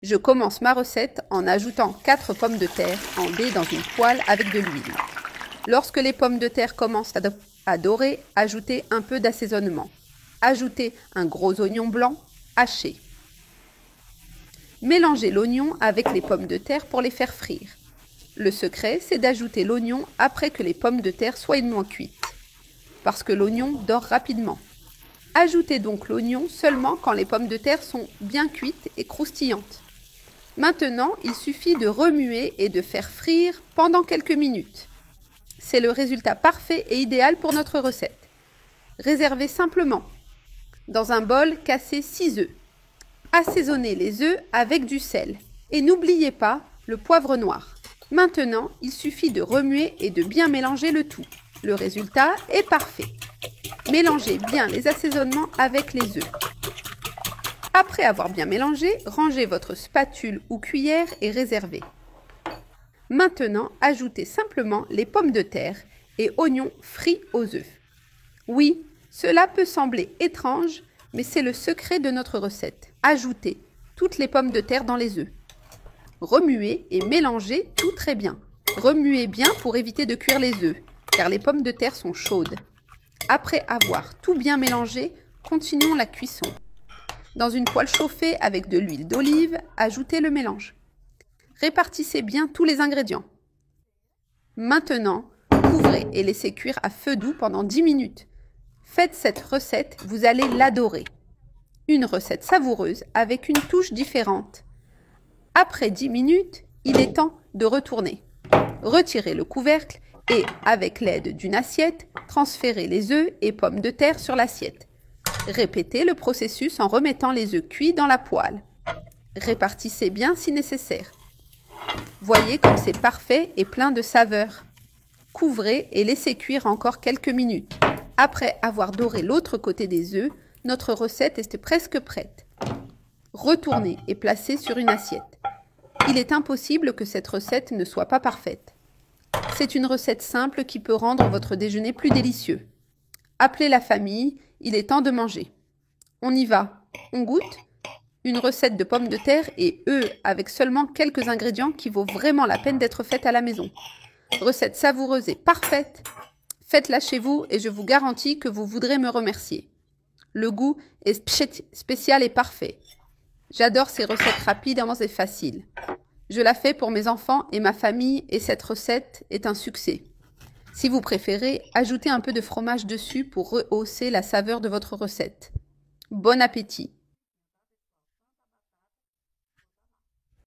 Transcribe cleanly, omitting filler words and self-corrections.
Je commence ma recette en ajoutant 4 pommes de terre en dés dans une poêle avec de l'huile. Lorsque les pommes de terre commencent à dorer, ajoutez un peu d'assaisonnement. Ajoutez un gros oignon blanc haché. Mélangez l'oignon avec les pommes de terre pour les faire frire. Le secret, c'est d'ajouter l'oignon après que les pommes de terre soient moins cuites, parce que l'oignon dore rapidement. Ajoutez donc l'oignon seulement quand les pommes de terre sont bien cuites et croustillantes. Maintenant, il suffit de remuer et de faire frire pendant quelques minutes. C'est le résultat parfait et idéal pour notre recette. Réservez simplement. Dans un bol, cassez 6 œufs. Assaisonnez les œufs avec du sel. Et n'oubliez pas le poivre noir. Maintenant, il suffit de remuer et de bien mélanger le tout. Le résultat est parfait. Mélangez bien les assaisonnements avec les œufs. Après avoir bien mélangé, rangez votre spatule ou cuillère et réservez. Maintenant, ajoutez simplement les pommes de terre et oignons frits aux œufs. Oui, cela peut sembler étrange, mais c'est le secret de notre recette. Ajoutez toutes les pommes de terre dans les œufs. Remuez et mélangez tout très bien. Remuez bien pour éviter de cuire les œufs, car les pommes de terre sont chaudes. Après avoir tout bien mélangé, continuons la cuisson. Dans une poêle chauffée avec de l'huile d'olive, ajoutez le mélange. Répartissez bien tous les ingrédients. Maintenant, couvrez et laissez cuire à feu doux pendant 10 minutes. Faites cette recette, vous allez l'adorer. Une recette savoureuse avec une touche différente. Après 10 minutes, il est temps de retourner. Retirez le couvercle et, avec l'aide d'une assiette, transférez les œufs et pommes de terre sur l'assiette. Répétez le processus en remettant les œufs cuits dans la poêle. Répartissez bien si nécessaire. Voyez comme c'est parfait et plein de saveurs. Couvrez et laissez cuire encore quelques minutes. Après avoir doré l'autre côté des œufs, notre recette est presque prête. Retournez et placez sur une assiette. Il est impossible que cette recette ne soit pas parfaite. C'est une recette simple qui peut rendre votre déjeuner plus délicieux. Appelez la famille, il est temps de manger. On y va, on goûte? Une recette de pommes de terre et œufs avec seulement quelques ingrédients qui vaut vraiment la peine d'être faite à la maison. Recette savoureuse et parfaite. Faites-la chez vous et je vous garantis que vous voudrez me remercier. Le goût est spécial et parfait. J'adore ces recettes rapides et faciles. Je la fais pour mes enfants et ma famille et cette recette est un succès. Si vous préférez, ajoutez un peu de fromage dessus pour rehausser la saveur de votre recette. Bon appétit!